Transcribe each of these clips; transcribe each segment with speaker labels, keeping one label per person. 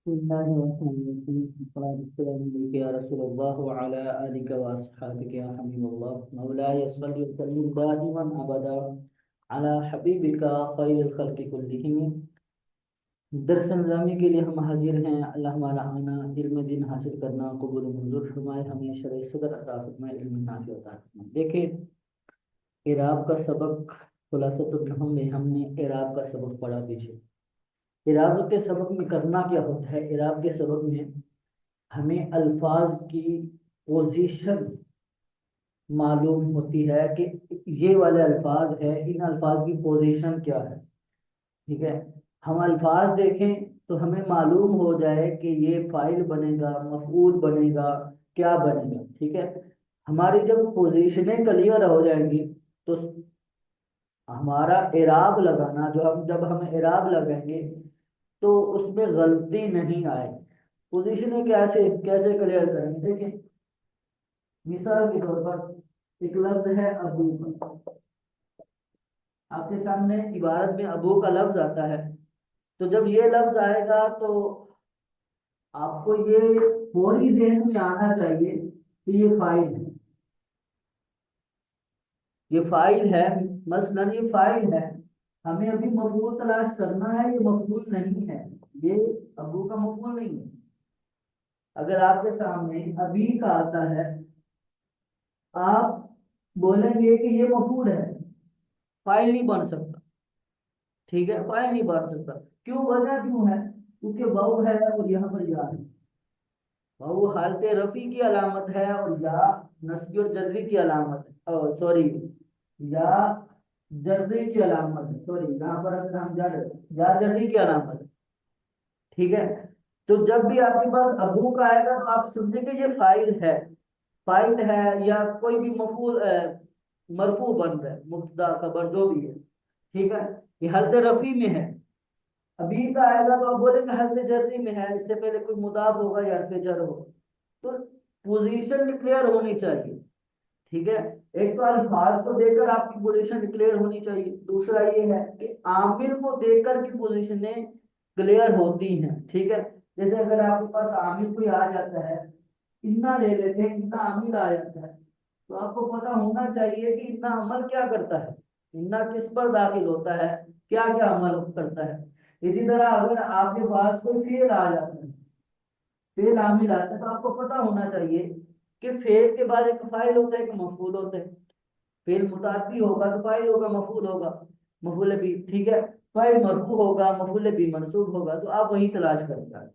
Speaker 1: दरस निज़ामी के लिए हम हाजिर हैं। अल्लाह हमारा आना इल्म दिन हासिल करना कबूल मंजूर फरमाए, हमें शरह सदर अता फरमाए, इल्म नाफि अता फरमाए। देखिए, इराब का सबक खुलासतुल रहम में हमने इराब का सबक पढ़ा पीछे। इराब के सबक में करना क्या होता है? इराब के सबक में हमें अल्फाज की पोजीशन मालूम होती है कि ये वाले अल्फाज है, इन अल्फाज की पोजीशन क्या है। ठीक है, हम अल्फाज देखें तो हमें मालूम हो जाए कि ये फाइल बनेगा, मफऊल बनेगा, क्या बनेगा। ठीक है, हमारी जब पोजीशनें क्लियर हो जाएंगी तो हमारा इराब लगाना, जब हम इराब लगाएंगे तो उसमें गलती नहीं आएगी। पोजीशनें कैसे कैसे क्लियर करेंगे? देखिए, मिसाल के तौर पर एक लफ्ज है अबू का। आपके सामने इबारत में अबू का लफ्ज आता है, तो जब ये लफ्ज आएगा तो आपको ये फौरी जहन में आना चाहिए कि ये फाइल है, ये फाइल है। मसलन ये फाइल है, हमें अभी मफूल तलाश करना है, ये मफूल नहीं है, ये अबू का मफूल नहीं है। अगर आपके सामने अभी का आता है, आप बोलेंगे कि ये मफूल है, फाइल नहीं बन सकता। ठीक है, फाइल नहीं बन सकता। क्यों? वजह क्यों है? क्योंकि वाव है और यहाँ पर या है। वाव हालत रफी की अलामत है और या नस्बी और जज़्मी की अलामत है। सॉरी, या जर्री की अलामत है। सॉरी, यहाँ पर अगर हम जर या जर्री की अलामत है। ठीक है, तो जब भी आपके पास अबू का आएगा तो आप समझेंगे ये फाइल है। फाइल है या कोई भी मफूल मरफू बन रहा है, मुब्तदा खबर जो भी है। ठीक है, ये हल्द रफी में है। अभी का आएगा तो आप बोलेंगे हल्द जर्री में है, इससे पहले कोई मुदाफ होगा या फिर जर होगा। तो पोजीशन डिक्लेयर होनी चाहिए। ठीक है, एक तो अल्फाज को देखकर आपकी पोजीशन डिक्लेयर होनी चाहिए, दूसरा ये है कि आमिल को देखकर की पोजीशनें क्लियर होती हैं। ठीक है, जैसे अगर आपके पास आमिल कोई आ जाता है, इन्ना ले लेते हैं, इन्ना आमिल आ जाता है, तो आपको पता होना चाहिए कि इन्ना अमल क्या करता है, इन्ना किस पर दाखिल होता है, क्या क्या अमल करता है। इसी तरह अगर आपके पास कोई फेल आ जाता है, फेल आमिल आता है, तो आपको पता होना चाहिए कि फेल के बाद एक फाइल होता है, एक मफूल होता है। फेल मुतादी होगा तो फाइल होगा, मफूल होगा, मफूल भी। ठीक है, फाइल मरफू होगा, मफूल भी मंसूब होगा, तो आप वही तलाश करेंगे।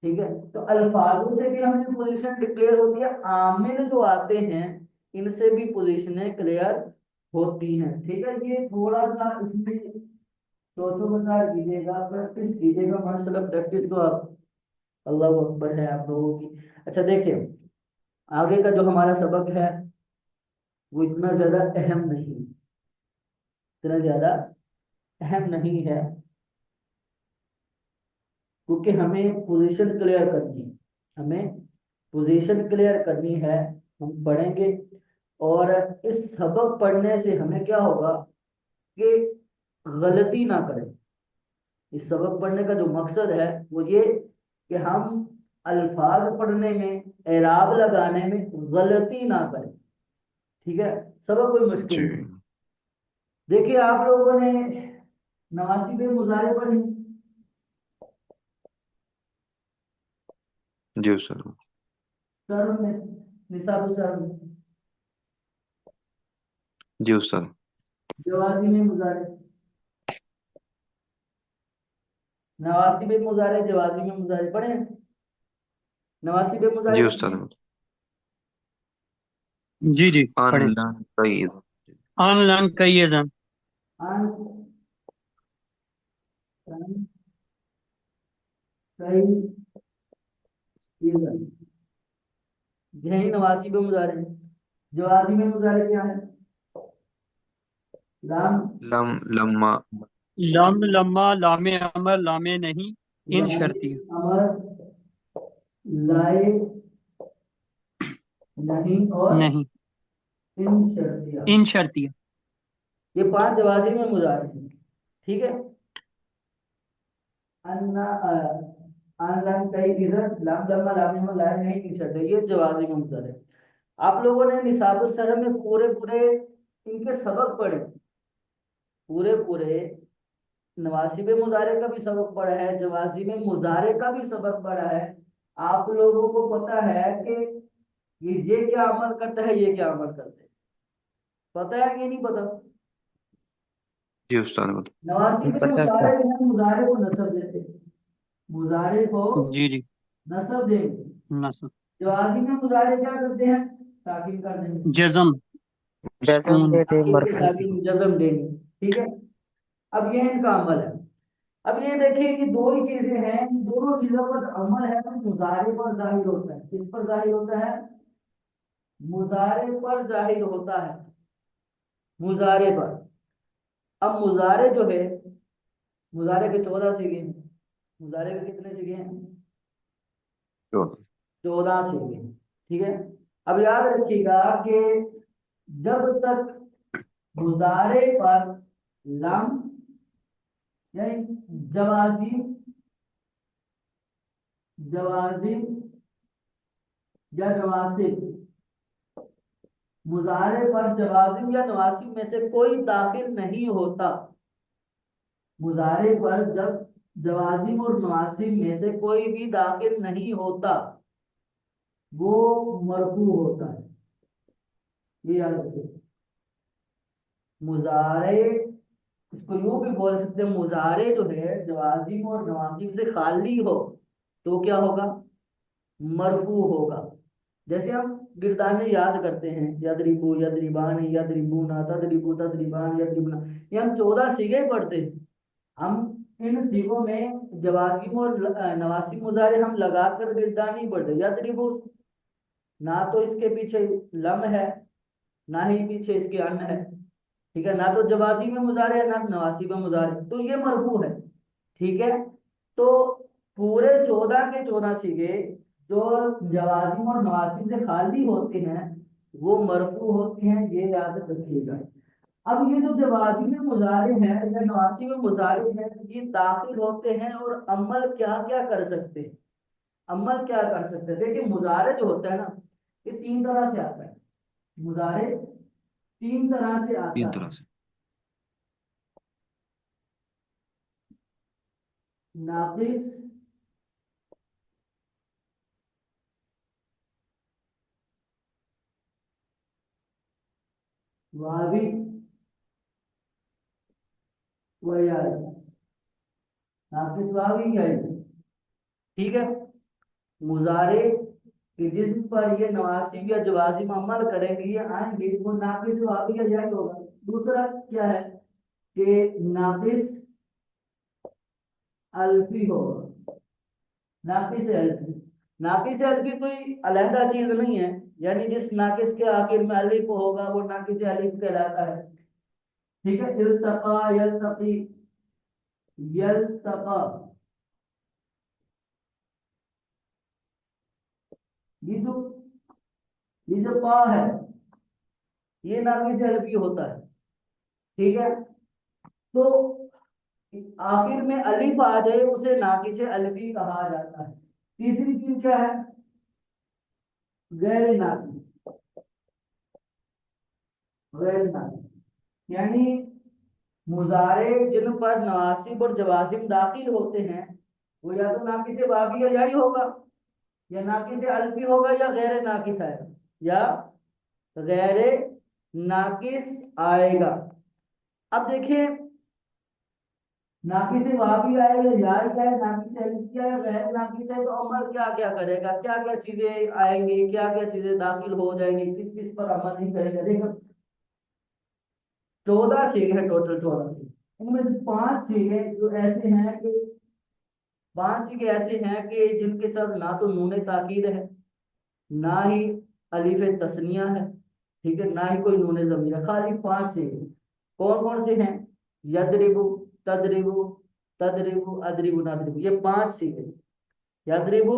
Speaker 1: ठीक है, तो अल्फाजों से भी हमें पोजीशन डिक्लेयर होती है, आमिल जो आते हैं इनसे भी पोजीशनें क्लियर होती हैं। ठीक है, ये थोड़ा सा इसमें सोचो विचार कीजिएगा, प्रैक्टिस कीजिएगा। माशाल्लाह, प्रैक्टिस तो आप, अल्लाह अकबर है आप लोगों की। अच्छा देखिए, आगे का जो हमारा सबक है वो इतना ज्यादा अहम नहीं, इतना ज्यादा अहम नहीं है, क्योंकि हमें पोजीशन क्लियर करनी है। हमें पोजीशन क्लियर करनी है, हम पढ़ेंगे। और इस सबक पढ़ने से हमें क्या होगा कि गलती ना करें। इस सबक पढ़ने का जो मकसद है वो ये कि हम अल्फाज पढ़ने में, एराब लगाने में गलती ना करें। ठीक है, सबक कोई मुश्किल
Speaker 2: जी।
Speaker 1: नहीं। देखिए, आप लोगों ने नवासी पे मुजारे पढ़ी
Speaker 2: जी उस्ताद।
Speaker 1: सर में, निसाब सर में,
Speaker 2: जी उस्ताद।
Speaker 1: जवाजी में मुजारे, नवासी पे मुजारे, जवाजी में मुजारे पढ़े हैं? नवासी पे
Speaker 2: जी
Speaker 1: मुजारे पढ़े हैं?
Speaker 2: उस्ताद।
Speaker 3: जी जी पढ़े।
Speaker 2: अनलन सईद।
Speaker 3: ऑनलाइन कहिए जन।
Speaker 1: आन सन, सही, ईज़न। यही नवासी पे मुजारे हैं। जवाजी में मुजारे क्या है? लाम,
Speaker 2: लम लम्मा।
Speaker 3: लम लम्मा लामे अमर लामे नहीं। इन
Speaker 1: लाए,
Speaker 3: शर्तिया।
Speaker 1: अमर, लाए, नहीं और
Speaker 3: नहीं।
Speaker 1: इन शर्तिया।
Speaker 3: इन शर्तिया।
Speaker 1: ये पांच जवाजी में मुजारे हैं। ठीक है, अन्ना ऑनलाइन कई इधर लाम लम्मा लामी में लाए नहीं टी शर्ट है, ये जवाजी में मुजर है। आप लोगों ने निसाब सर में पूरे पूरे इनके सबक पढ़े, पूरे पूरे नवासिब मुजारे का भी सबक पढ़ा है, जवाजी में मुजारे का भी सबक पढ़ा है। आप लोगों को पता है कि ये क्या अमल करता है, ये क्या अमल करते हैं, पता है कि नहीं पता?
Speaker 2: जी उस्ताद बोलो।
Speaker 1: नवासी में
Speaker 4: पता था।
Speaker 1: मुजारे जो है, मुजारे को नसब देते हैं, मुजारे को
Speaker 3: जी जी।
Speaker 1: नसब देंगे।
Speaker 3: नसब।
Speaker 1: जवाजी में मुजारे क्या करते हैं, साकिन कर देंगे,
Speaker 3: जज़म।
Speaker 4: जज़म
Speaker 3: सुकून।
Speaker 4: देते
Speaker 1: साकिन के
Speaker 4: मरफू से।
Speaker 1: साकिन जज़म देंगे। ठीक है, अब ये इनका अमल है। अब ये देखिए कि दो ही चीजें हैं, इन दोनों चीजों पर जो अमल है वो मुजारे पर जाहिर होता है। किस पर जाहिर होता है? मुजारे पर जाहिर होता है, मुजारे पर। अब मुजारे जो है, मुजारे के 14 सीखे हैं। मुजारे के कितने सीखे हैं?
Speaker 2: तो
Speaker 1: 14 सीखे हैं। ठीक है, अब याद रखिएगा कि जब तक मुजारे पर लम यानी जवाजिम, जवाजिम या नवासिब, मुजारे पर जवाजिम या नवासिब में से कोई दाखिल नहीं होता, मुजारे पर जब जवाजिम और नवासिब में से कोई भी दाखिल नहीं होता, वो मरफू होता है। ये याद रखिए, मुजारे, इसको यूं भी बोल सकते हैं, मुजारे जो है जवाजिम और नवासिब से खाली हो तो क्या होगा? मरफू होगा। जैसे हम गिरदाने याद करते हैं, यदरिबू यदरिबान यदरिबूना तदरिबू तदरिबान यदरिबूना, ये हम 14 सीगे पढ़ते हैं। हम इन सीगों में जवाजिम और नवासिब मुजारे हम लगाकर गिरदानी पढ़ते, यदरिबू ना तो इसके पीछे लम है, ना ही पीछे इसके अन्न है। ठीक है, ना तो जवाजी में मुजारे है, ना नवासी में मुजारे, तो ये मरफू है। ठीक है, तो पूरे 14 के 14 सीगे जो जवाजिम और नवासिब से खाली होते हैं वो मरफू होते हैं, ये याद रखिएगा। अब ये जो जवाजिम में मुजारे हैं या नवासी में मुजारे हैं, ये दाखिल होते हैं और अमल क्या क्या कर सकते हैं, अमल क्या कर सकते हैं? देखिए मुजारे जो होता है ना, ये 3 तरह से आता है। मुजारे 3 तरह से आता
Speaker 2: तीन
Speaker 1: है।
Speaker 2: तरह से।
Speaker 1: नाकिस, वावी, वयाल। नाकिस, वावी, याल। ठीक है, मुजारे कि जिस पर ये नवासिब या जवाजिम अमल करेंगे, ये आएंगे, वो नाकिस वावी या याल होगा। दूसरा क्या है कि नाकिस अल्फी होगा, नाकिस अल्फी। नाकिस अल्फी कोई अलहदा चीज नहीं है, यानी जिस नाकिस के आखिर में अलिफ होगा वो नाकिस अलिफ कहलाता है। ठीक है, इल्तका यल्तकी, यल्तका, ये जो ये जो पा है ये नाकिस अल्फी होता है। ठीक है, तो आखिर में अलिफ आ जाए उसे नाकिस अल्फी कहा जाता है। तीसरी चीज क्या है? गैर नाकिस, गैर नाकिस यानी मुजारे जिन पर नवासिब और जवाजिम दाखिल होते हैं वो या तो नाकिस वावी या याई होगा, या नाकिस अल्फी होगा, या गैर नाकिस आएगा, या गैर नाकिस आएगा। अब देखिए, नाकिस वावी आए या याई आए, नाकिस अल्फी आए, गैर नाकिस है, तो अमल क्या क्या करेगा, क्या क्या चीजें आएंगी, क्या क्या चीजें दाखिल हो जाएंगी, किस किस पर अमल नहीं करेगा? देखो 14 सीख है, टोटल 14 सीख, इनमें से 5 सीखे जो ऐसे हैं कि 5 सीखे ऐसे हैं कि जिनके साथ ना तो नून ताकीद है, ना ही अलीफ तस्निया है, ठीक है, ना ही कोई नून जमीर है, खाली 5 सीखे। कौन कौन से हैं? यदरिबु, तदरिबु, तदरिबु, अदरिबु, नादरिबु, ये 5 सीखे। यदरिबु,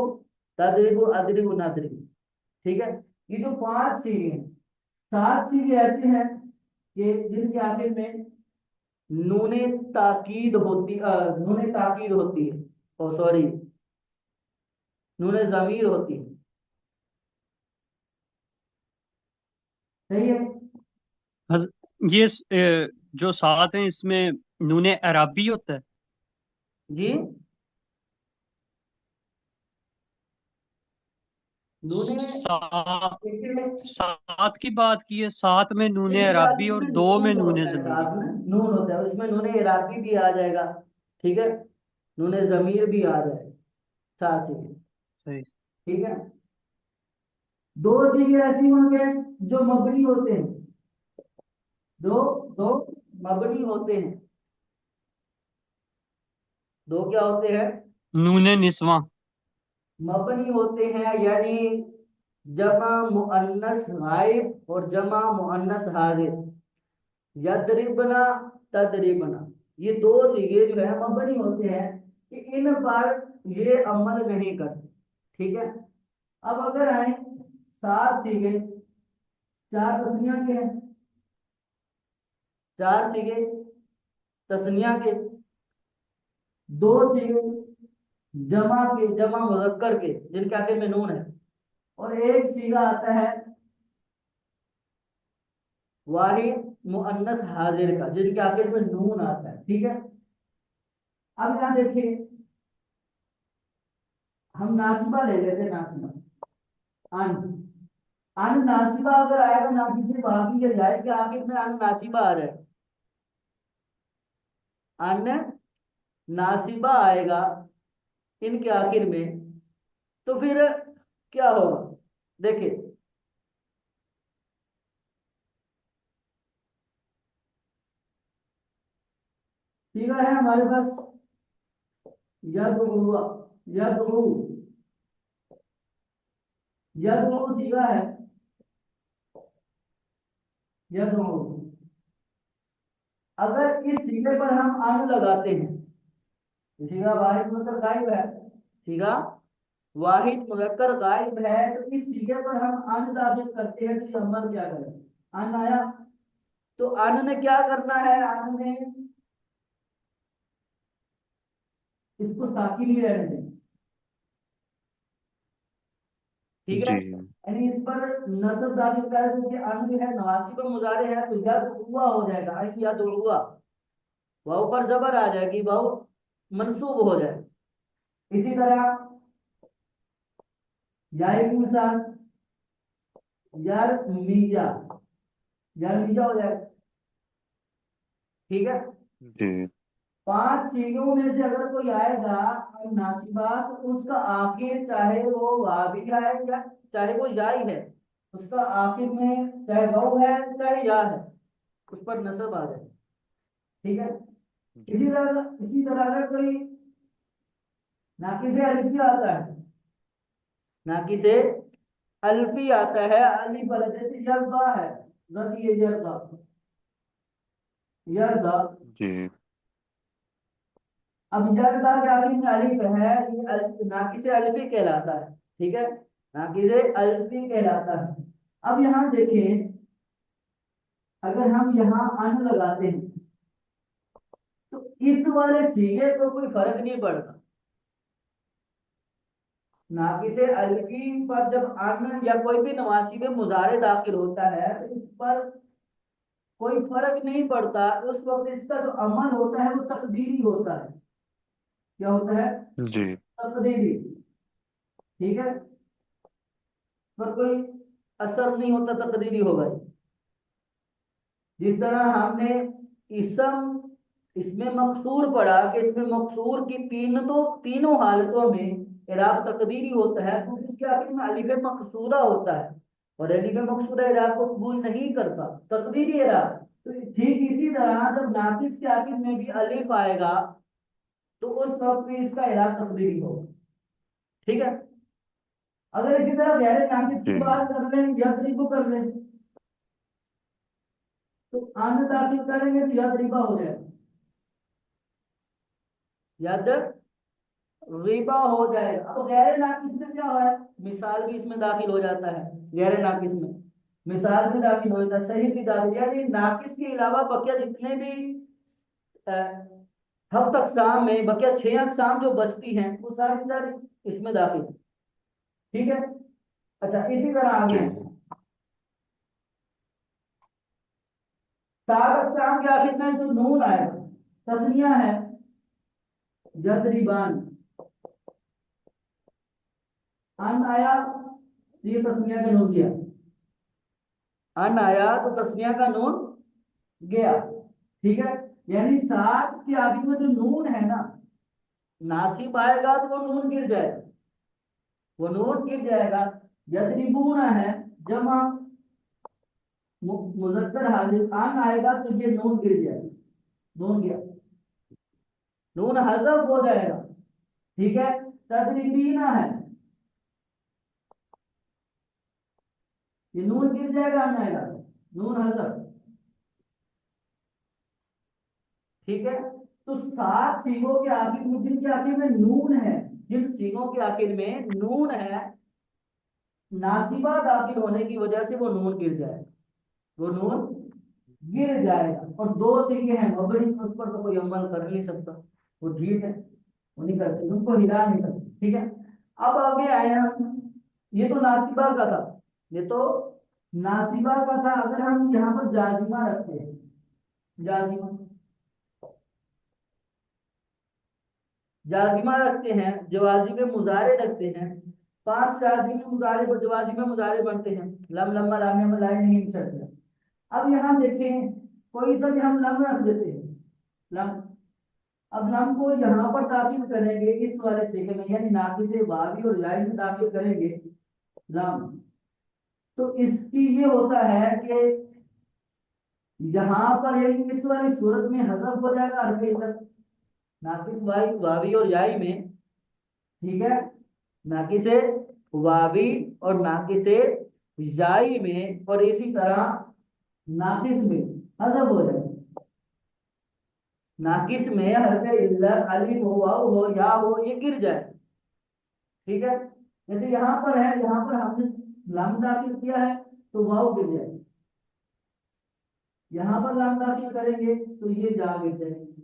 Speaker 1: तदरिबु, अदरिबु, नादरिबु। ठीक है, ये जो 5 सीखे हैं, 7 सीखे ऐसे हैं कि जिनके आखिर में नूने ताकीद होती है, ओ सॉरी, नूने ज़मीर होती है। सही है।
Speaker 3: जो सात हैं इसमें नूने अराबी होता है।
Speaker 1: जी, नूने
Speaker 3: सात
Speaker 1: देखिए,
Speaker 3: सात की बात की है, सात में नूने
Speaker 1: एक
Speaker 3: अराबी
Speaker 1: जाति
Speaker 3: और
Speaker 1: में
Speaker 3: दो में
Speaker 1: नून
Speaker 3: नूने
Speaker 1: होता है,
Speaker 3: जमीरी।
Speaker 1: साथ में नून होता है, उसमें नूने इराबी भी आ जाएगा। ठीक है, नूने जमीर भी आ जाएगा साथ से।
Speaker 3: सही।
Speaker 1: ठीक है, दो सीगे ऐसी होंगे जो मबनी होते हैं, जो दो मबनी होते हैं। दो क्या होते हैं?
Speaker 3: नूने निस्वा।
Speaker 1: मबनी होते हैं, यानी जमा मुअन्नस गायब और जमा मुअन्नस हाजिर। यदरिबना, तदरिबना, ये दो सीगे जो है मबनी होते हैं कि इन पर ये अमल नहीं करते। ठीक है, अब अगर आए सात सीगे, चार तस्निया के हैं, चार सीगे तस्निया के, दो सीगे जमा के, जमा मुजक्कर के जिनके आखिर में नून है, और एक सीगा आता है वाहिद मुअन्नस हाजिर का जिनके आखिर में नून आता है। ठीक है, अब यहाँ देखिए, हम नासिबा ले लेते हैं, नासिबा अन। अन नासिबा अगर आएगा नाफी से बाकी के जाए कि आखिर में अन नासिबा आ जाए, अन नासिबा आएगा इनके आखिर में, तो फिर क्या होगा? देखिए, सीगा है हमारे पास यदउआ, यदउ, यदउ सीगा है, यदउ। अगर इस सीगे पर हम अन लगाते हैं, सीगा वाहिद मुजक्कर गायब है, सीगा वाहिद मुजक्कर गायब है, तो इस सीगे पर हम अन दाखिल करते हैं, तो ये अमल क्या करें? अन आया, तो अन ने क्या करना है? अन ने इसको साकिन ही रहने दें। ठीक है,
Speaker 2: जी
Speaker 1: यानी इस पर नस्ब दाखिल करें, क्योंकि अन जो है नवासिब मुजारे है, तो यद हुआ हो जाएगा, अन यद हुआ, वाव पर जबर आ जाएगी, वाव मंसूब हो जाए। इसी तरह यार इंसान, यार मीजा, यार मीजा हो जाएगा। ठीक है,
Speaker 2: जी
Speaker 1: पांच सीढ़ियों में से अगर कोई आएगा अब नासिबा, तो उसका आखिर चाहे वो वावी आए या चाहे वो जाई है, उसका आखिर में चाहे वाव है चाहे या है, उस पर नसब आ जाए। ठीक है,
Speaker 2: जी
Speaker 1: इसी तरह अगर कोई नाकिसे अलिफी आता है, नाकिसे अल्फी आता है, अलिफ वाला जैसे यरदा है, रदी यरदा, यरदा।
Speaker 2: जी
Speaker 1: अब यरदा के आखिर में अलिफ है, ये नाकिसे अल्फी कहलाता है। ठीक है, नाकिसे अल्फी कहलाता है। अब यहाँ देखें, अगर हम यहाँ अन लगाते हैं, तो इस वाले सीगे को कोई फर्क नहीं पड़ता। नाकिसे अल्फी पर जब अन या कोई भी नवासिब मुजारे दाखिल होता है, तो इस पर कोई फर्क नहीं पड़ता, उस वक्त इसका जो अमल होता है वो तकदीरी होता है। क्या होता है?
Speaker 2: जी
Speaker 1: तकदीरी। ठीक है, पर कोई असर नहीं होता, तकदीरी होगा। जिस तरह हमने इसम, इसमें मकसूर पढ़ा कि इसमें मकसूर की तीनों हालतों में इराब तकदीरी होता है, तो उसके आखिर में अलिफ मकसूरा होता है, और अलिफ मकसूरा इराब को कबूल नहीं करता, तकदीरी इराब। तो ठीक इसी तरह जब नाकिस के आखिर में भी अलिफ आएगा, तो उस वक्त भी इसका इराब तकदीरी होगा। ठीक है, अगर इसी तरह गैर नाकिस की
Speaker 2: जी
Speaker 1: बात कर लें या तरीको कर लें, तो अन दाखिल करेंगे तो यह तरीका हो जाएगा, यद रिबा हो जाएगा। अब गैर नाकिस में क्या है? मिसाल भी इसमें दाखिल हो जाता है, गैर नाकिस में मिसाल भी दाखिल हो जाता है, सही भी दाखिल, यानी नाकिस के अलावा बकिया जितने भी हफ्त अकसाम में बकिया 6 अकसाम जो बचती हैं, वो सारी सारी इसमें दाखिल है। ठीक है। अच्छा, इसी तरह आगे
Speaker 2: जी
Speaker 1: सात अक्षराम के आखिर में जो नून आएगा, तस्निया है, यदरिबान, अन आया तो ये तस्निया का नून गया, अन आया तो तस्निया का नून गया। ठीक है, यानी सात के आगे में जो नून है ना, नासिब आएगा तो वो नून गिर जाएगा, वो नून गिर जाएगा। यदरिबूना है, जमा मुजक्कर हाजिर, अन आएगा तो ये नून गिर जाएगा, नून गया, नून हजफ हो जाएगा। ठीक है, तदरीबीना है, ये नून गिर जाएगा, अन आएगा नून हजफ। ठीक है, तो सात सीगों के आखिर में, जिनके आखिर में नून है, जिन सीगों के आखिर में नून है, नासिबा दाखिल होने की वजह से वो नून गिर जाएगा, वो नून गिर जाएगा। और दो सीगे हैं मबनी, उस पर तो कोई अमल कर नहीं सकता, वो ठीक है, वो नहीं कर सकते, उनको हिला नहीं सकते। ठीक है, अब आगे आए हम, ये तो नासिबा का था, ये तो नासिबा का था। अगर हम यहाँ पर जाजिमा रखते हैं, जाजिमा, जाजिमा रखते हैं, जवाजिब मुजारे रखते हैं, पांच जाजिम मुजारे जवाजिब मुजारे बनते हैं, लम लम्मा लामे में लाइन नहीं चढ़ते। अब यहाँ देखें, कोई सा भी हम लम रख देते हैं, लम। अब लम को यहाँ पर दाखिल करेंगे इस वाले सेके में, यानी नाकिसे वावी और लाइन में दाखिल करेंगे लम, तो इसकी ये होता है कि यहाँ पर यानी इस वाली सूरत में हजफ हो जाएगा हरफ इल्लत, नाकिस वाई वावी और याई में। ठीक है, नाकिसे वावी और नाकिसे जाई में, और इसी तरह नाकिस में हजफ हो जाए, नाकिस में हरफ इल्लत अलिफ हो वाव हो या हो ये गिर जाए। ठीक है, जैसे यहाँ पर है, यहाँ पर हमने लाम दाखिल किया है तो वाव गिर जाए, यहाँ पर लाम दाखिल करेंगे तो ये जा गिर जाएगी,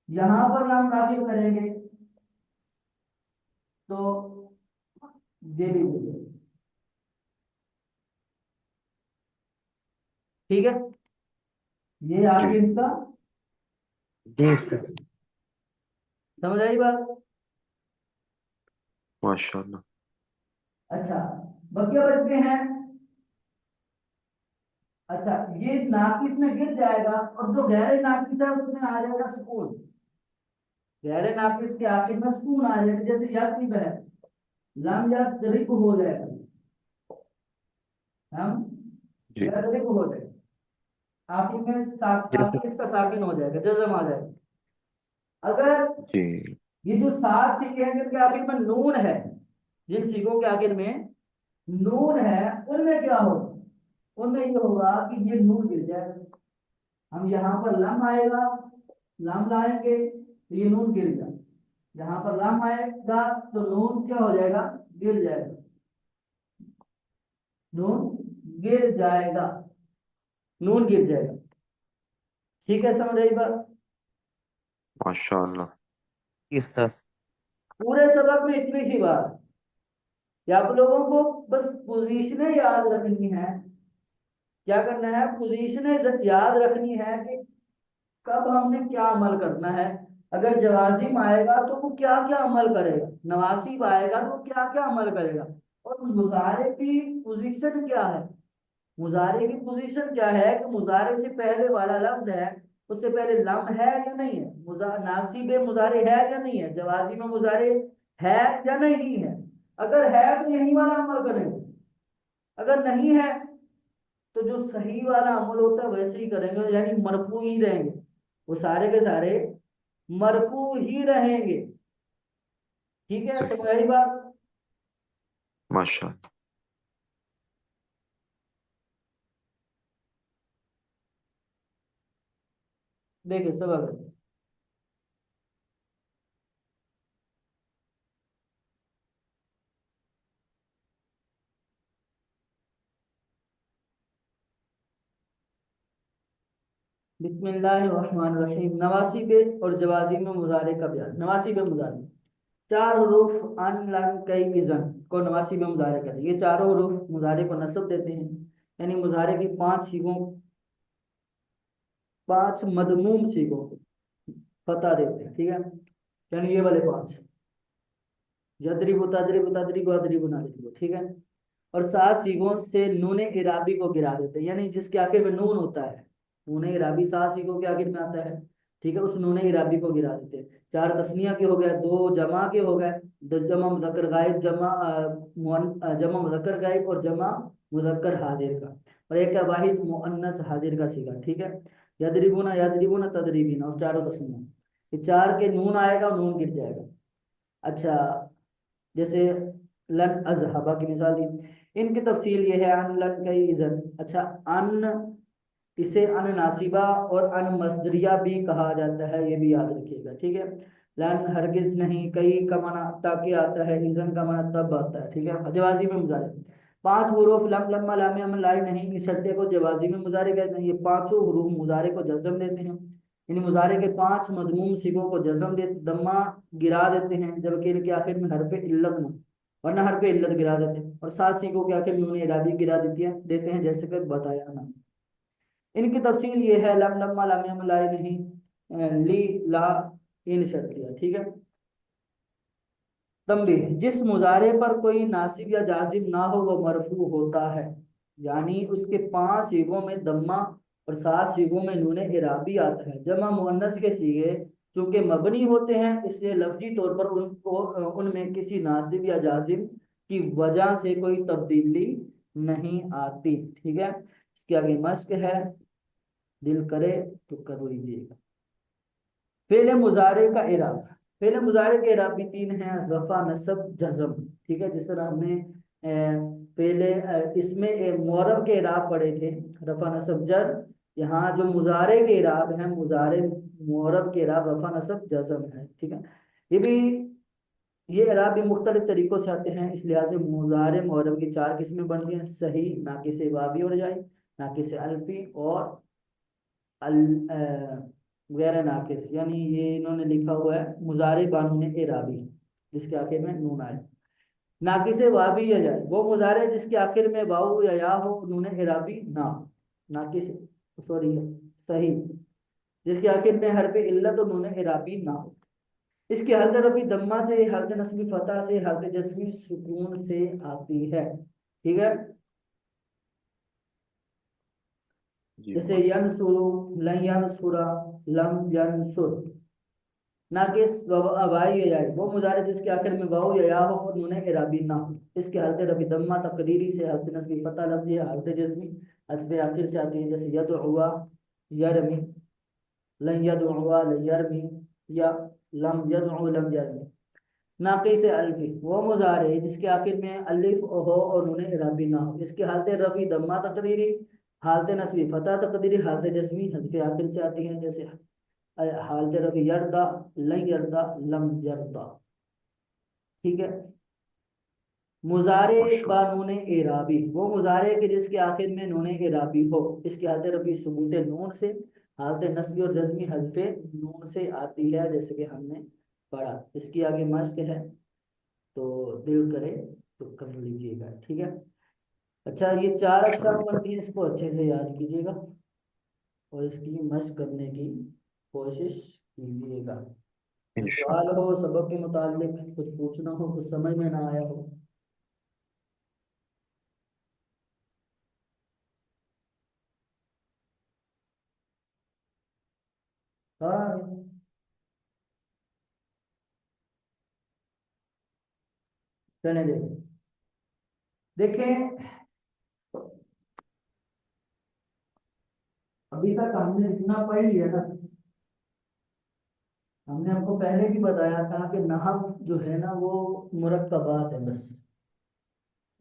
Speaker 1: यहाँ पर लाम दाखिल करेंगे तो ये भी गिर जाएगी। ठीक है, ये
Speaker 2: जी
Speaker 1: आगे इसका
Speaker 4: जी सर।
Speaker 1: समझ आई बात।
Speaker 2: माशाल्लाह।
Speaker 1: अच्छा, बकिया बचते हैं। अच्छा, ये नाकिस में गिर जाएगा, और जो गहरे नाकिस है उसमें आ जाएगा सुकून, गहरे नाकिस के आखिर में सुकून आ जाएगा, जैसे यात्रिब है, लम या तरीक हो जाएगा, हम
Speaker 2: जी
Speaker 1: या तरीक हो जाएगा, आखिर में
Speaker 4: जैसे
Speaker 1: आखिर इसका साकिन हो जाएगा, जज्म आ जाएगा। अगर
Speaker 2: जी
Speaker 1: ये जो सात सीखे हैं जिनके आखिर में नून है, जिन सीखों के आखिर में नून है, उनमें क्या होगा, उनमें ये होगा कि ये नून गिर जाएगा, हम यहाँ पर लम आएगा, लम लाएंगे तो ये नून गिर जाएगा, यहाँ पर लम आएगा तो नून क्या हो जाएगा, गिर जाएगा, नून गिर जाएगा, नून गिर जाएगा। ठीक है, समझ आई बात।
Speaker 2: माशाल्लाह।
Speaker 4: इस तरह से।
Speaker 1: पूरे सबक में इतनी सी बात, कि आप लोगों को बस पोजीशनें याद रखनी है, क्या करना है, पोजीशनें याद रखनी है कि कब हमने क्या अमल करना है। अगर जवाजिम आएगा तो वो क्या क्या अमल करेगा, नवासिब आएगा तो वो क्या क्या अमल करेगा, और मुजारे की पोजीशन क्या है, मुजारे की पोजीशन क्या है, कि मुजारे से पहले वाला लफ्ज है, उससे पहले लम है या नहीं है, नासिब मुजारे है या नहीं है, जवाजिम मुजारे है या नहीं है। अगर है तो यही वाला अमल करेंगे, अगर नहीं है तो जो सही वाला अमल होता है वैसे ही करेंगे, यानी मरफू ही रहेंगे, वो सारे के सारे मरफू ही रहेंगे। ठीक है,
Speaker 2: सही।
Speaker 1: समझ आई बात।
Speaker 2: माशाल्लाह।
Speaker 1: देखिए सब अगर बिस्मिल्लाहिर्रहमानिर्रहीम, नवासिब और जवाजिम मुजारे का बयान, नवासिब मुजारे, चार हरूफ अन लन कई इजन को नवासी में मुजारे करते हैं। ये चारों हरूफ मुजारे को नस्ब देते हैं, यानी मुजारे की पांच सीगों, पांच मदमूम सीगों को फतह देते हैं, ठीक है। यानी ये वाले पांच, यदरिबु तदरिबु तदरिबु अदरिबु नदरिबु, ठीक है। और सात सीगों से नून इराबी को गिरा देते हैं, यानी जिसके आखिर में नून होता है, नून इराबी सात सीगों के आखिर में आता है, ठीक है, उस नून इराबी को गिरा देते हैं। चार तस्निया के हो गए, दो जमा के हो गए, दो जमा मुजक्कर गायब, जमा मुजक्कर गायब और जमा मुजक्कर हाजिर का, और एक है वाहिद मुअन्नस हाजिर का सीगा, ठीक है। यदरिबुना तदरीबीना, और चारों तस्निया, ये चार के नून आएगा, नून गिर जाएगा। अच्छा, जैसे लन अजहबा की मिसाल दी। इनकी तफसील ये है, अन लन कई इजन। अच्छा, अन इसे अन नासिबा और अन मस्दरिया भी कहा जाता है, ये भी याद रखिएगा, ठीक है। लन हरगिज नहीं, कई का माना ताकि आता है, इजन का माना तब आता है, ठीक है। जवाजी में मुजारे पांच हुरूफ लम लम्मा लामे अमन लाई नहीं, इस शर्ते को जवाजी में मुजारे कहते हैं। ये पांचों हुरूफ मुजारे को जज्म देते हैं, इन मुजारे के पांच मजमूम सिगों को जज्म दे दम्मा गिरा देते हैं, जबकि इनके आखिर में हरफ इल्लत न, वरना हरफ इल्लत गिरा देते हैं। और सात सिगों के आखिर में उन्हें इराबी गिरा देते हैं, जैसे कि बताया ना। इनकी तफसील ये है, लम लम्मा लामे अमन लाई नहीं, ली ला, इन शर्तिया, ठीक है। तंबीह, जिस मुजारे पर कोई नासिब या जाजिम ना हो वो मरफू होता है, यानी उसके पांच सीगों में दम्मा और सात सीगों में नूने इराबी आता है। जमा मुअन्नस के सीगे चूंकि मबनी होते हैं, इसलिए लफ्जी तौर पर उनको उनमें किसी नासिब या जाजिम की वजह से कोई तब्दीली नहीं आती, ठीक है। इसके आगे मश्क है, दिल करे तो कर लीजिएगा। फेले मुजारे का इराब, फेले मुजारे के इराब भी तीन हैं, रफा नसब जज़म, ठीक है। जिस तरह हमने पहले इसमें मुअर्रब के इराब पढ़े थे, रफा नसब जर। यहाँ जो मुजारे के इराब हैं, मुजारे मुअर्रब के इराब रफा नसब जज़म है, ठीक है। ये भी, ये इराब भी मुख्तलिफ तरीकों से आते हैं, इस लिहाज से मुजारे मुअर्रब की चार किस्में बनती हैं, सही, नाकिस वावी और जाई, नाकिस अल्फी और अल गैर नाकिस, यानी ये इन्होंने लिखा हुआ है मुजारे बानून एराबी, जिसके आखिर में नून आए। नाकिस वावी या जाए वो मुजारे जिसके आखिर में वाऊ या हो, नून एराबी ना हो। नाकिस, सॉरी, सही, जिसके आखिर में हरफ इल्लत और नून एराबी ना हो। इसकी हालत रफी दम्मा से, हालत नस्बी फतह से, हालत जस्मी सुकून से आती है, ठीक है।
Speaker 2: जी
Speaker 1: जैसे
Speaker 2: माशा।
Speaker 1: यनसुरु, लन यनसुरा, लम यनसुर। नाकिस वाई या वो मुजारे जिसके आखिर में वाऊ या हो और नून इराबी ना हो। इसके हालत रफी दम्मा तकदीरी से, हालत नस्बी फतह लफ्ज़ी है, हालत जज़मी हस्ब आखिर से आती है, जैसे यदउआ यरमी, लन यदउआ लन यरमी, या लम यदउ लम यरमी। नाकिस अल्फी वो मुजारे जिसके आखिर में अलिफ हो और नून इराबी ना हो। इसकी हालत रफी दम्मा तकदीरी, हालत नस्बी फतह तकदीरी, हालत जज़मी हस्ब आखिर से आती है, जैसे हालत रफी यरदा लन यरदा लम यरदा, ठीक है। मुजारे
Speaker 2: माशा।
Speaker 1: बानून एराबी वो मुजारे के जिसके आखिर में नून एराबी हो, इसकी हालत रफी सबूत नून से, हालत नस्बी और जज़मी हस्ब नून से आती है, जैसे कि हमने पढ़ा। इसकी आगे मश्क है, तो दिल करे तो कर लीजिएगा, ठीक है। अच्छा, ये चार अक़साम
Speaker 2: चलिए।
Speaker 1: बनती हैं, इसको अच्छे से याद कीजिएगा और इसकी मश्क करने की कोशिश कीजिएगा। कुछ सवाल
Speaker 2: इंशाल्लाह।
Speaker 1: हो सबक के मुतालिक, कुछ पूछना हो, कुछ समझ में ना आया हो। हाँ, चले देखें, अभी तक हमने जितना पढ़ लिया ना, हमने आपको पहले भी बताया था कि नहव जो है ना वो मुरक्कबात है बस।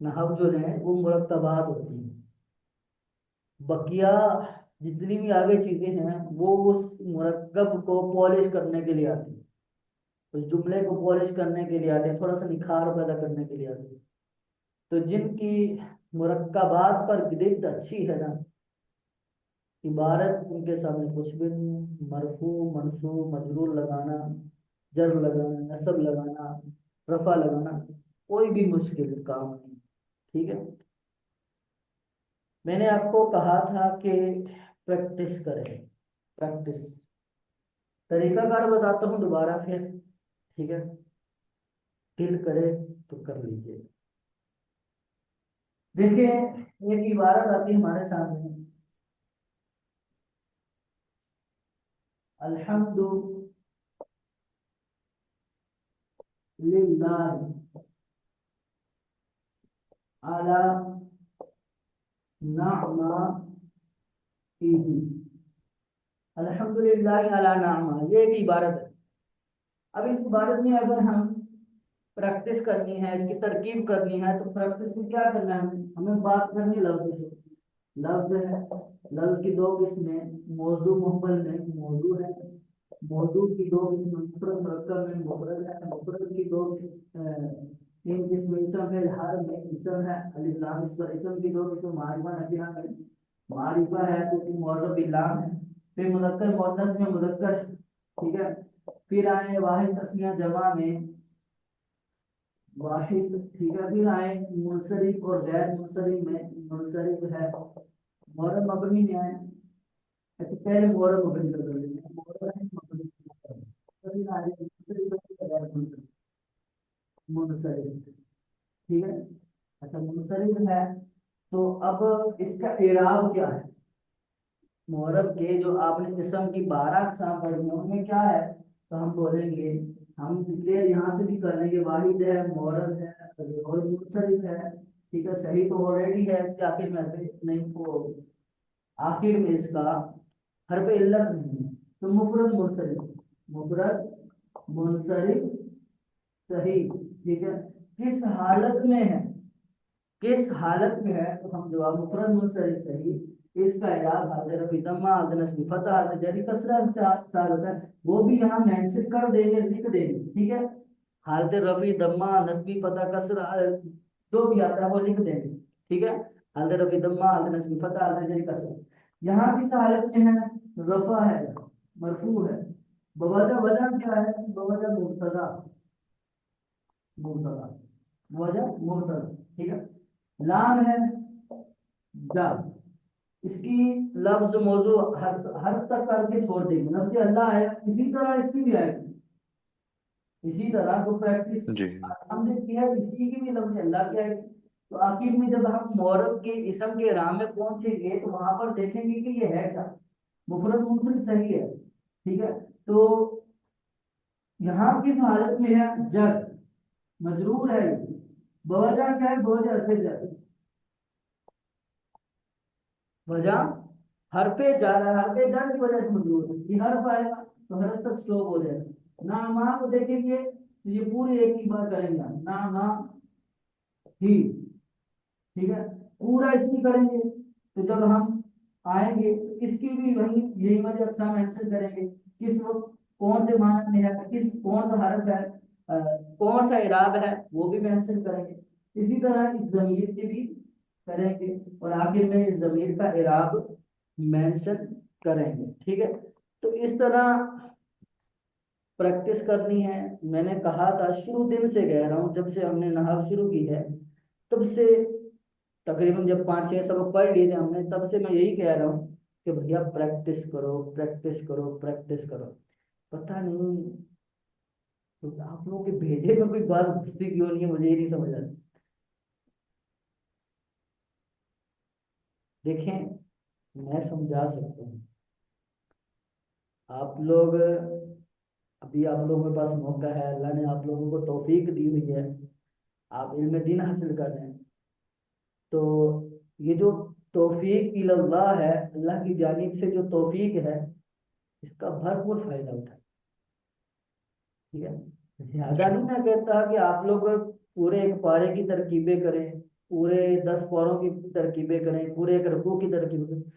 Speaker 1: नहव जो है वो मुरक्कबात होती है, बकिया जितनी भी आगे चीजें हैं वो उस मुरक्कब को पॉलिश करने के लिए आती है, उस जुमले को पॉलिश करने के लिए आते हैं, थोड़ा सा निखार पैदा करने के लिए आते हैं। तो जिनकी मुरक्कबात पर गिरफ्त अच्छी है ना, इबारत उनके सामने कुछ भी नहीं, मरफू मनसूब मजरूर लगाना जर लगाना, नसब लगाना, रफा लगाना कोई भी मुश्किल काम नहीं। ठीक है, मैंने आपको कहा था कि प्रैक्टिस करें, प्रैक्टिस। तरीकाकार बताता हूँ दोबारा फिर, ठीक है, दिल करे तो कर लीजिए। देखिए, एक इबारत आती है हमारे सामने, अल्हम्दुलिल्लाह अला नामातिही, अल्हम्दुलिल्लाह अला नामा, ये एक इबारत है। अब इस इबारत में अगर हम प्रैक्टिस करनी है, इसकी तरकीब करनी है, तो प्रैक्टिस में क्या करना है, हमें बात करनी लफ्ज से। लफ्ज है, लफ्ज की दो किस्में, मौजू मुहम्मल में मौजू है, मौजू की दो किस्में, मुफरद मुरक्कब में मुफरद है, मुफरद की दो तीन किस्में, इसम है, हर में इसम है, अलिफ लाम, इस पर इसम की दो किस्में, मारिफा नकीरा में मारिफा है, तो मौजूद बिल्लाम है। फिर मुदक्कर मुअन्नस में मुदक्कर, ठीक है। फिर आए वाहिद तस्निया जमा में वाहिद, ठीक है। फिर आए मुनसरिफ और गैर मुनसरिफ में, मुनसरिफ है, मोहरम मबनी में आए। अच्छा, पहले मोहरम मबनी कर लेंगे, मोहरम है मबनी कर लेंगे। फिर आए मुनसरिफ और गैर मुनसरिफ, मुनसरिफ, ठीक है। अच्छा, मुनसरिफ है, तो अब इसका इराब क्या है? मुहर्रम के जो आपने किस्म की 12 अक़साम पढ़ी हैं उनमें क्या है, तो हम बोलेंगे, हम क्लियर यहाँ से भी कर लेंगे, वाहिद है, मुहर्रम है और मुनसरिफ है। ठीक है, सही तो ऑलरेडी है, इसके आखिर में नहीं, वो आखिर में इसका हर्फ इल्लत नहीं है, तो मुफरद मुनसरिफ, मुफरद मुनसरिफ, सही। ठीक है, किस हालत में है, किस हालत में है, तो हम जवाब मुफरद मुनसरिफ सही। इसका इराब हाजिर रफी दम्मा हाजिर नस्बी फतह हाजिर जरी कसरा साल होता है, वो भी यहाँ मेंशन कर देंगे, लिख देंगे। ठीक है, हालत रफी दम्मा नस्बी फतह कसरा जो भी आता है वो लिख देंगे। ठीक है, हालत रफी दम्मा हालत नस्बी फतह हालत जरी कसरा। यहाँ किस हालत में है, रफा है, मरफू है। बवजह, वजह क्या है, बवजह मुब्तदा, मुब्तदा, वजह मुब्तदा। ठीक है, लाम है, जब इसकी लफ्ज मौजू हर तक करके छोड़ देंगे, लफ्ज अल्लाह है, इसी तरह इसकी भी आएगी, इसी तरह जो प्रैक्टिस
Speaker 2: जी।
Speaker 1: हमने किया है, इसी की भी लफ्ज अल्लाह की आएगी। तो आखिर में जब हम मोहर्रम के इसम के राम में पहुंचेंगे तो वहां पर देखेंगे कि ये है क्या, मुफरद मुनसरिफ सही है। ठीक है, तो यहाँ किस हालत में है, जब मजरूर है, बवजह क्या है, बवजह से जब, वजह हरफे जा रहा है, हरफे जर की वजह से मजबूर है, ये हर्फ आएगा तो हर्फ तक स्टॉप हो जाएगा। नामा को देखेंगे तो ये पूरी एक ही बार करेंगे, नामा ही, ठीक है, पूरा इसकी करेंगे। तो जब हम आएंगे तो इसकी भी वही यही वाली अक्साम मेंशन करेंगे, किस वक्त कौन से मानक में है, किस कौन सा हर्फ है, कौन सा इराब है, वो भी मेंशन करेंगे। इसी तरह इस जमीर की भी करेंगे और आखिर में इस जमीर का इराब मेंशन करेंगे। ठीक है, तो इस तरह प्रैक्टिस करनी है। मैंने कहा था, शुरू दिन से कह रहा हूँ, जब से हमने नहाव शुरू की है तब से, तकरीबन जब 5-6 सबक पढ़ लिए थे हमने, तब से मैं यही कह रहा हूँ कि भैया प्रैक्टिस करो, प्रैक्टिस करो, प्रैक्टिस करो। पता नहीं तो आप लोगों के भेजे में कोई बात घुसती क्यों नहीं है, मुझे ये नहीं समझ आता। देखें, मैं समझा सकता हूँ, आप लोग, अभी आप लोगों के पास मौका है, अल्लाह ने आप लोगों को तौफीक दी हुई है, आप इल्म दीन हासिल कर रहे हैं, तो ये जो तौफीक इल्लाह है, अल्लाह की जानिब से जो तौफीक है, इसका भरपूर फायदा उठाएं। ठीक है, ज्यादा नहीं मैं कहता कि आप लोग पूरे एक पारे की तरकीबें करें, पूरे 10 पारों की तरकीबें करें, पूरे एक रकू की तरकीबें करें।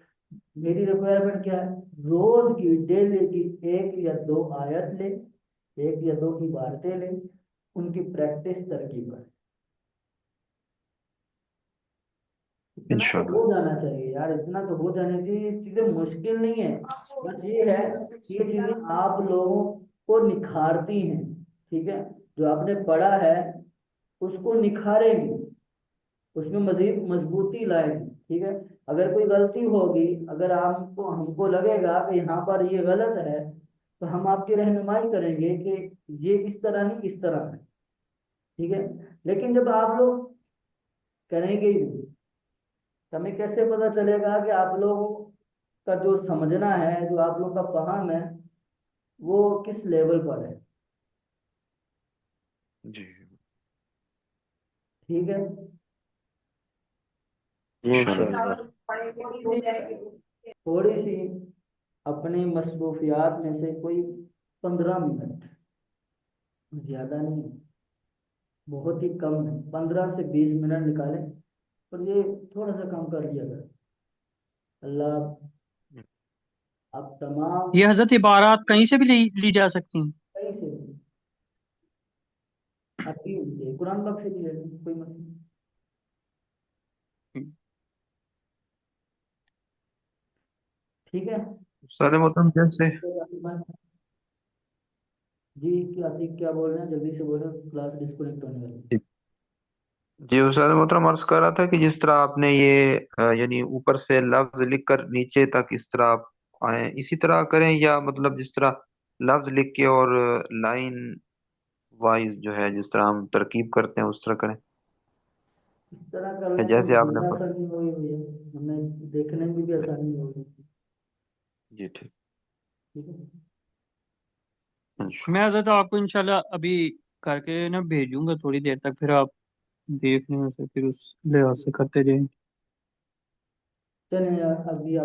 Speaker 1: मेरी रिक्वायरमेंट क्या है, रोज की डेली की 1 या 2 आयत ले, 1 या 2 इबारतें ले, उनकी प्रैक्टिस तरकीब करें। इतना तो हो
Speaker 2: इंशाल्लाह।
Speaker 1: जाना चाहिए यार, इतना तो हो जाने चाहिए, चीजें मुश्किल नहीं है। बस ये है कि ये चीजें आप लोगों को निखारती हैं। ठीक है, जो आपने पढ़ा है उसको निखारेंगी, उसमें मजीद मजबूती लाएगी। ठीक है, अगर कोई गलती होगी, अगर आपको हमको लगेगा कि यहाँ पर ये गलत है, तो हम आपकी रहनुमाई करेंगे कि ये इस तरह नहीं इस तरह है। ठीक है, लेकिन जब आप लोग करेंगे ही नहीं, तो हमें कैसे पता चलेगा कि आप लोगों का जो समझना है, जो आप लोग का फहम है, वो किस लेवल पर है।
Speaker 2: जी
Speaker 1: ठीक है,
Speaker 4: जी
Speaker 2: इंशाल्लाह।
Speaker 1: थोड़ी सी अपनी मसरूफियात में से कोई 15 मिनट, ज्यादा नहीं, बहुत ही कम है, 15 से 20 मिनट निकालें और ये थोड़ा सा कम कर लिया करें। अल्लाह आप तमाम
Speaker 3: ये हजरत इबारात कहीं से भी ली जा सकती हैं।
Speaker 1: कहीं से भी, आपकी ये कुरान पाक से भी ले लें, कोई मसला नहीं। ठीक है,
Speaker 2: उस्ताद मोहतरम जैसे
Speaker 1: जी क्या आतिक क्या बोल रहे हैं, जल्दी से बोल रहे हैं, क्लास डिस्कनेक्ट होने वाली है।
Speaker 2: जी उस्ताद मोहतरम अर्ज कर रहा था कि जिस तरह आपने ये यानी ऊपर से लफ्ज लिख कर नीचे तक इस तरह आप आए, इसी तरह करें, या मतलब जिस तरह लफ्ज लिख के और लाइन वाइज जो है जिस तरह हम तरकीब करते हैं उस तरह करें,
Speaker 1: इस तरह कर
Speaker 2: या
Speaker 1: लें तो
Speaker 2: जैसे आपने
Speaker 1: ज़्यादा
Speaker 2: पढ़ा।
Speaker 1: आसानी होगी भैया, हमें देखने में भी आसानी होगी।
Speaker 2: जी ठीक।
Speaker 1: ठीक है,
Speaker 3: मैं हजरत आपको इंशाल्लाह अभी करके ना भेजूंगा थोड़ी देर तक, फिर आप देखने में से फिर उस लिहाज से करते जाएंगे।
Speaker 1: चलें यार, अभी